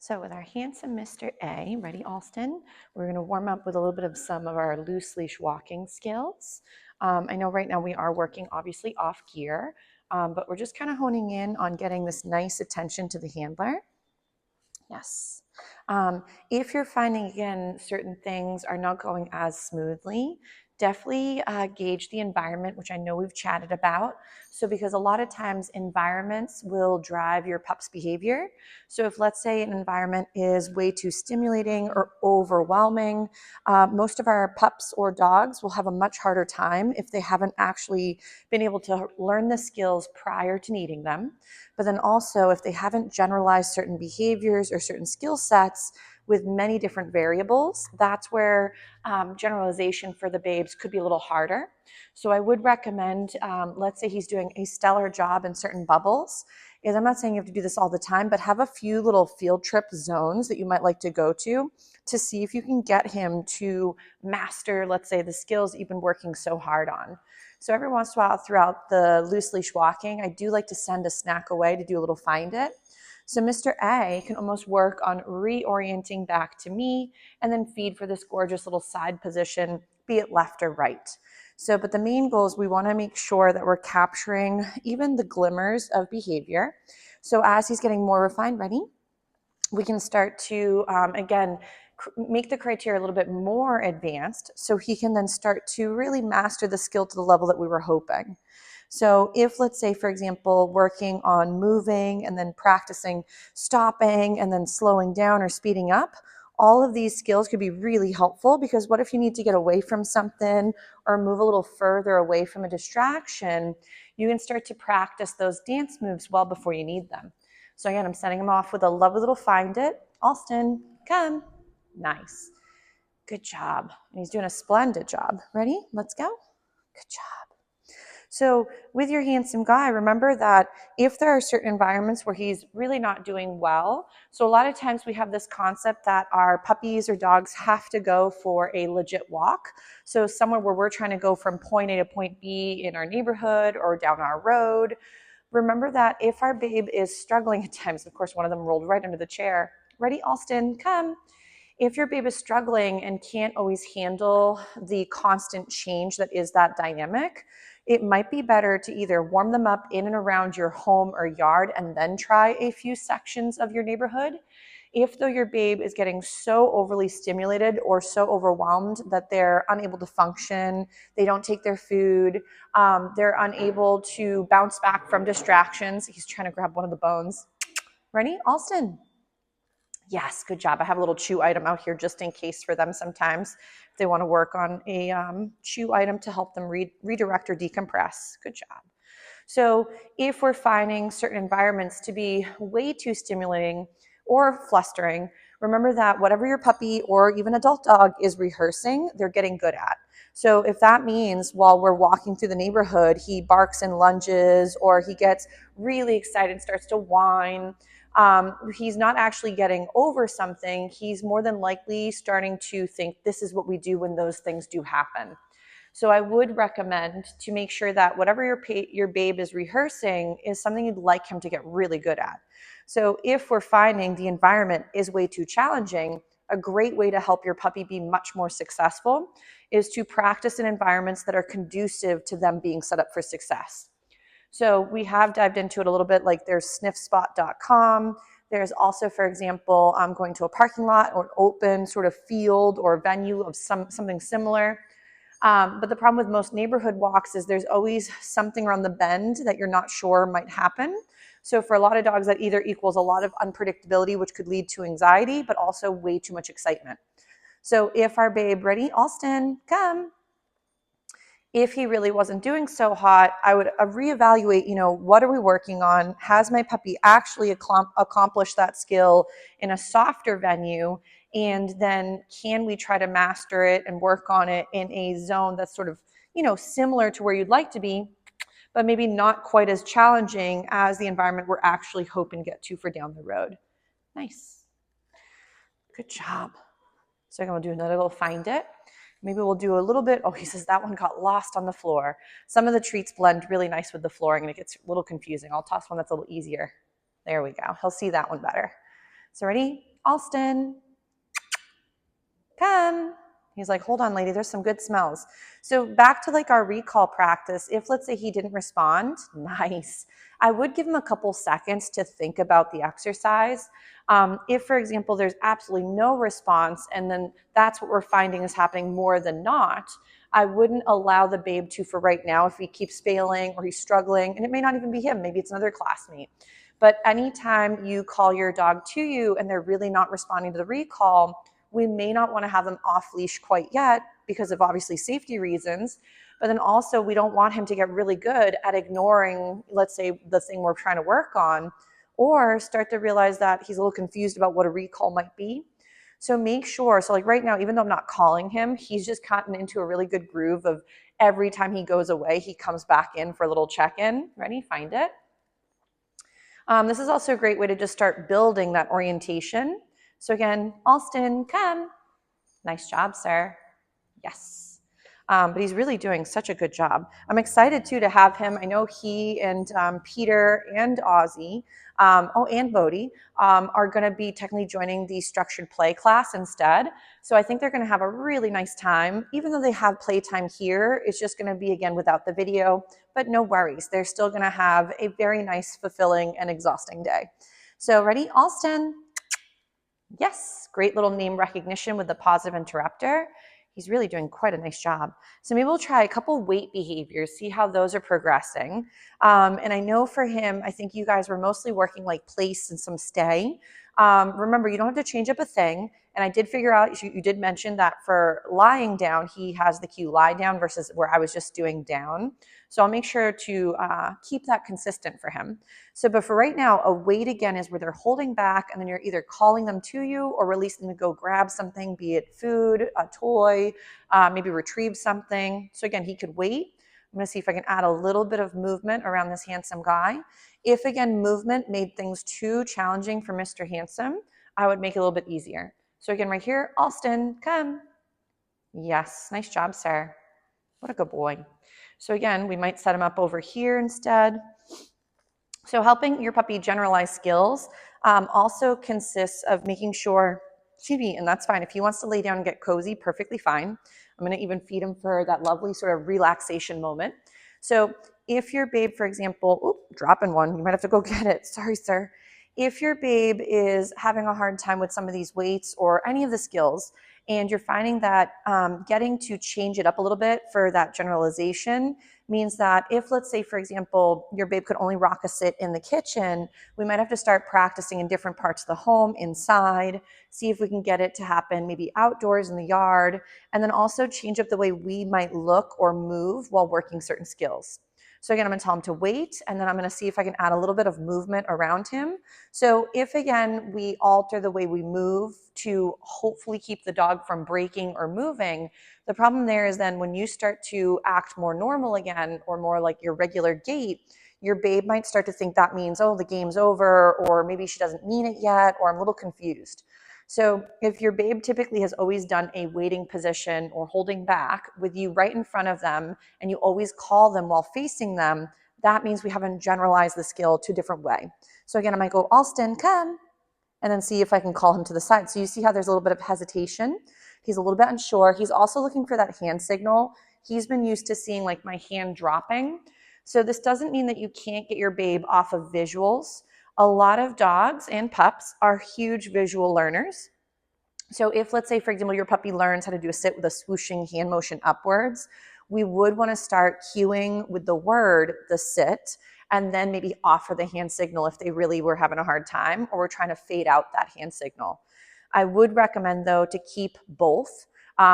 So with our handsome Mr. A, ready, Allston, we're going to warm up with a little bit of some of our loose leash walking skills. I know right now we are working obviously off gear, but we're just kind of honing in on getting this nice attention to the handler. Yes. If you're finding, again, certain things are not going as smoothly, definitely gauge the environment, which I know we've chatted about. So because a lot of times environments will drive your pup's behavior. So if, let's say, an environment is way too stimulating or overwhelming, most of our pups or dogs will have a much harder time if they haven't actually been able to learn the skills prior to needing them. But then also, if they haven't generalized certain behaviors or certain skill sets with many different variables, that's where generalization for the babes could be a little harder. So I would recommend, let's say he's doing a stellar job in certain bubbles, is I'm not saying you have to do this all the time, but have a few little field trip zones that you might like to go to see if you can get him to master, let's say, the skills that you've been working so hard on. So every once in a while throughout the loose leash walking, I do like to send a snack away to do a little find it. So Mr. A can almost work on reorienting back to me and then feed for this gorgeous little side position, be it left or right. So, but the main goal is we want to make sure that we're capturing even the glimmers of behavior. So as he's getting more refined, ready, we can start to, again, make the criteria a little bit more advanced so he can then start to really master the skill to the level that we were hoping. So if, let's say, for example, working on moving and then practicing stopping and then slowing down or speeding up, all of these skills could be really helpful, because what if you need to get away from something or move a little further away from a distraction? You can start to practice those dance moves well before you need them. So again, I'm setting him off with a lovely little find it. Allston, come. Nice. Good job. And he's doing a splendid job. Ready? Let's go. Good job. So with your handsome guy, remember that if there are certain environments where he's really not doing well, so a lot of times we have this concept that our puppies or dogs have to go for a legit walk. So somewhere where we're trying to go from point A to point B in our neighborhood or down our road. Remember that if our babe is struggling at times, of course, one of them rolled right under the chair. Ready, Allston, come. If your babe is struggling and can't always handle the constant change that is that dynamic, it might be better to either warm them up in and around your home or yard and then try a few sections of your neighborhood. If though your babe is getting so overly stimulated or so overwhelmed that they're unable to function, they don't take their food, they're unable to bounce back from distractions. He's trying to grab one of the bones. Ready? Allston. Yes, good job. I have a little chew item out here just in case for them sometimes if they want to work on a chew item to help them redirect or decompress. Good job. So if we're finding certain environments to be way too stimulating or flustering, remember that whatever your puppy or even adult dog is rehearsing, they're getting good at. So if that means while we're walking through the neighborhood, he barks and lunges, or he gets really excited and starts to whine, he's not actually getting over something. He's more than likely starting to think this is what we do when those things do happen. So I would recommend to make sure that whatever your babe is rehearsing is something you'd like him to get really good at. So if we're finding the environment is way too challenging, a great way to help your puppy be much more successful is to practice in environments that are conducive to them being set up for success. So we have dived into it a little bit, like there's sniffspot.com. There's also, for example, going to a parking lot or an open sort of field or venue of something similar. But the problem with most neighborhood walks is there's always something around the bend that you're not sure might happen. So for a lot of dogs, that either equals a lot of unpredictability, which could lead to anxiety, but also way too much excitement. So if our babe, ready, Allston, come. If he really wasn't doing so hot, I would reevaluate, what are we working on? Has my puppy actually accomplished that skill in a softer venue? And then can we try to master it and work on it in a zone that's sort of, similar to where you'd like to be, but maybe not quite as challenging as the environment we're actually hoping to get to for down the road. Nice. Good job. So I'm going to do another little find it. Maybe we'll do a little bit. Oh, he says that one got lost on the floor. Some of the treats blend really nice with the flooring and it gets a little confusing. I'll toss one that's a little easier. There we go. He'll see that one better. So ready? Allston, come. He's like, hold on, lady, there's some good smells. So back to like our recall practice, if let's say he didn't respond, nice. I would give him a couple seconds to think about the exercise. If, for example, there's absolutely no response, and then that's what we're finding is happening more than not, I wouldn't allow the babe to, for right now, if he keeps failing or he's struggling, and it may not even be him, maybe it's another classmate. But anytime you call your dog to you and they're really not responding to the recall, we may not want to have them off leash quite yet because of obviously safety reasons, but then also we don't want him to get really good at ignoring, let's say, the thing we're trying to work on, or start to realize that he's a little confused about what a recall might be. So make sure, so like right now, even though I'm not calling him, he's just gotten into a really good groove of every time he goes away, he comes back in for a little check-in. Ready? Find it. This is also a great way to just start building that orientation. So again, Allston, come. Nice job, sir. Yes. But he's really doing such a good job. I'm excited too to have him. I know he and Peter and Ozzy, and Bodie, are going to be technically joining the structured play class instead. So I think they're going to have a really nice time. Even though they have playtime here, it's just going to be, again, without the video, but no worries. They're still going to have a very nice, fulfilling, and exhausting day. So ready? Allston. Yes, great little name recognition with the positive interrupter. He's really doing quite a nice job. So maybe we'll try a couple weight behaviors, see how those are progressing. And I know for him, I think you guys were mostly working like place and some stay. Remember, you don't have to change up a thing. And I did figure out, you did mention that for lying down, he has the cue lie down versus where I was just doing down. So I'll make sure to keep that consistent for him. So, but for right now, a wait again is where they're holding back and then you're either calling them to you or releasing them to go grab something, be it food, a toy, maybe retrieve something. So again, he could wait. I'm going to see if I can add a little bit of movement around this handsome guy. If again, movement made things too challenging for Mr. Handsome, I would make it a little bit easier. So again, right here, Allston, come. Yes, nice job, sir. What a good boy. So again, we might set him up over here instead. So helping your puppy generalize skills also consists of making sure, and that's fine. If he wants to lay down and get cozy, perfectly fine. I'm going to even feed him for that lovely sort of relaxation moment. So if your babe, for example, dropping one, you might have to go get it. Sorry, sir. If your babe is having a hard time with some of these weights or any of the skills, and you're finding that getting to change it up a little bit for that generalization means that if, let's say, for example, your babe could only rock a sit in the kitchen, we might have to start practicing in different parts of the home, inside, see if we can get it to happen maybe outdoors in the yard, and then also change up the way we might look or move while working certain skills. So again, I'm going to tell him to wait, and then I'm going to see if I can add a little bit of movement around him. So if, again, we alter the way we move to hopefully keep the dog from breaking or moving, the problem there is then when you start to act more normal again or more like your regular gait, your babe might start to think that means, oh, the game's over, or maybe she doesn't mean it yet, or I'm a little confused. So if your babe typically has always done a waiting position or holding back with you right in front of them, and you always call them while facing them, that means we haven't generalized the skill to a different way. So again, I might go, Allston, come, and then see if I can call him to the side. So you see how there's a little bit of hesitation. He's a little bit unsure. He's also looking for that hand signal. He's been used to seeing like my hand dropping. So this doesn't mean that you can't get your babe off of visuals. A lot of dogs and pups are huge visual learners. So if, let's say, for example, your puppy learns how to do a sit with a swooshing hand motion upwards, we would want to start cueing with the word, the sit, and then maybe offer the hand signal if they really were having a hard time or we're trying to fade out that hand signal. I would recommend, though, to keep both.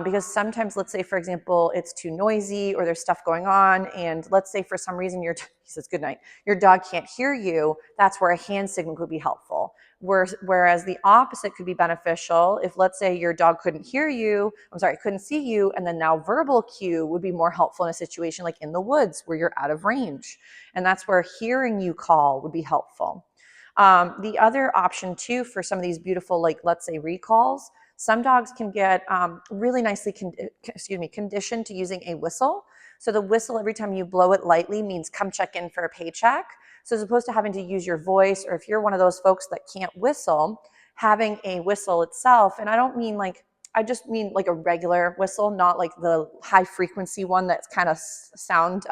Because sometimes, let's say, for example, it's too noisy or there's stuff going on, and let's say for some reason he says good night, your dog can't hear you, that's where a hand signal could be helpful. Whereas the opposite could be beneficial if, let's say, your dog couldn't see you, and then now verbal cue would be more helpful in a situation like in the woods where you're out of range. And that's where hearing you call would be helpful. The other option too for some of these beautiful, like let's say recalls, some dogs can get really nicely conditioned to using a whistle. So the whistle, every time you blow it lightly, means come check in for a paycheck. So as opposed to having to use your voice, or if you're one of those folks that can't whistle, having a whistle itself, and I don't mean like, I just mean like a regular whistle, not like the high frequency one that's kind of sound,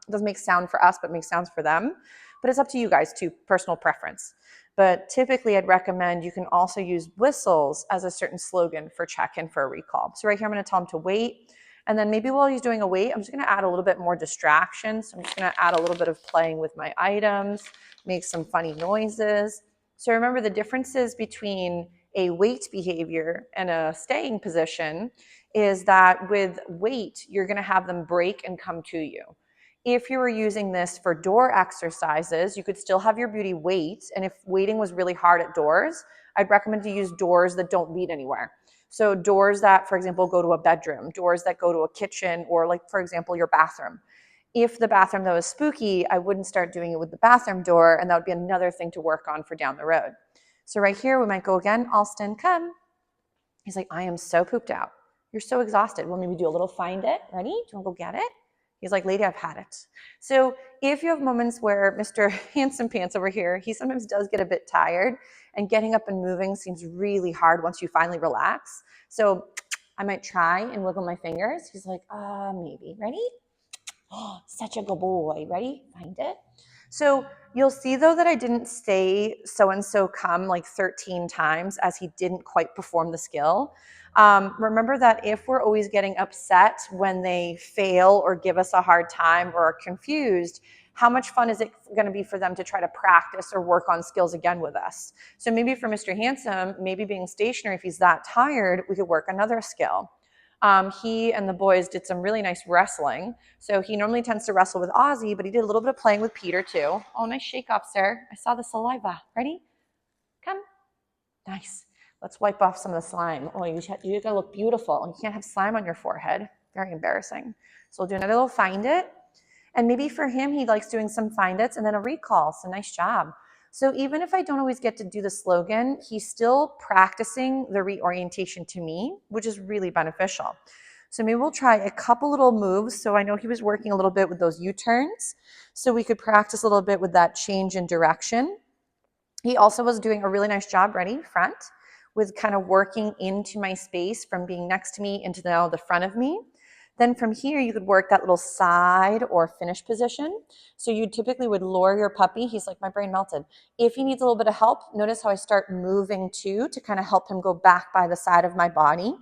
doesn't make sound for us, but makes sounds for them. But it's up to you guys too, personal preference. But typically I'd recommend you can also use whistles as a certain slogan for check-in for a recall. So right here, I'm gonna tell him to wait. And then maybe while he's doing a wait, I'm just gonna add a little bit more distraction. So I'm just gonna add a little bit of playing with my items, make some funny noises. So remember the differences between a wait behavior and a staying position is that with wait, you're gonna have them break and come to you. If you were using this for door exercises, you could still have your beauty wait. And if waiting was really hard at doors, I'd recommend to use doors that don't lead anywhere. So doors that, for example, go to a bedroom, doors that go to a kitchen, or like, for example, your bathroom. If the bathroom though is spooky, I wouldn't start doing it with the bathroom door, and that would be another thing to work on for down the road. So right here, we might go again, Allston, come. He's like, I am so pooped out. You're so exhausted. Well, maybe do a little find it. Ready? Do you want to go get it? He's like, lady, I've had it. So if you have moments where Mr. Handsome Pants over here, he sometimes does get a bit tired, and getting up and moving seems really hard once you finally relax. So I might try and wiggle my fingers. He's like, maybe. Ready? Oh, such a good boy. Ready? Find it. So you'll see though that I didn't say so-and-so come like 13 times as he didn't quite perform the skill. Remember that if we're always getting upset when they fail or give us a hard time or are confused, how much fun is it going to be for them to try to practice or work on skills again with us? So maybe for Mr. Handsome, maybe being stationary, if he's that tired, we could work another skill. He and the boys did some really nice wrestling. So he normally tends to wrestle with Ozzy, but he did a little bit of playing with Peter too. Oh, nice shake off, sir. I saw the saliva. Ready? Come. Nice. Let's wipe off some of the slime. Oh, you gotta look beautiful. You can't have slime on your forehead. Very embarrassing. So we'll do another little find it. And maybe for him, he likes doing some find its and then a recall. So nice job. So even if I don't always get to do the slogan, he's still practicing the reorientation to me, which is really beneficial. So maybe we'll try a couple little moves. So I know he was working a little bit with those U-turns. So we could practice a little bit with that change in direction. He also was doing a really nice job, ready, front, with kind of working into my space from being next to me into now the front of me. Then from here, you could work that little side or finish position. So you typically would lower your puppy. He's like, my brain melted. If he needs a little bit of help, notice how I start moving too to kind of help him go back by the side of my body.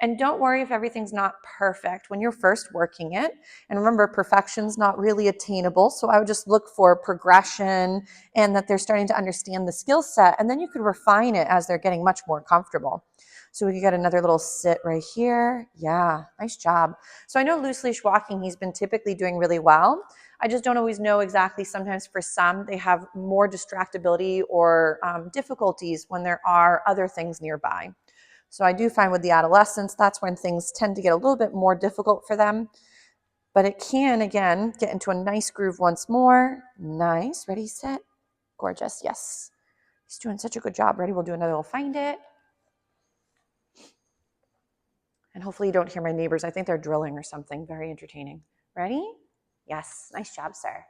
And don't worry if everything's not perfect when you're first working it. And remember, perfection's not really attainable. So I would just look for progression and that they're starting to understand the skill set. And then you could refine it as they're getting much more comfortable. So we could get another little sit right here. Yeah, nice job. So I know loose leash walking, he's been typically doing really well. I just don't always know exactly. Sometimes for some, they have more distractibility or difficulties when there are other things nearby. So I do find with the adolescents, that's when things tend to get a little bit more difficult for them. But it can, again, get into a nice groove once more. Nice. Ready, set. Gorgeous. Yes. He's doing such a good job. Ready? We'll do another little find it. And hopefully you don't hear my neighbors. I think they're drilling or something. Very entertaining. Ready? Yes. Nice job, sir.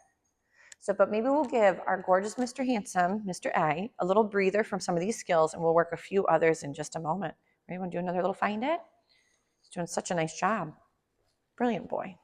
So, but maybe we'll give our gorgeous Mr. Handsome, Mr. A little breather from some of these skills, and we'll work a few others in just a moment. Ready? Want to do another little find it? He's doing such a nice job. Brilliant boy.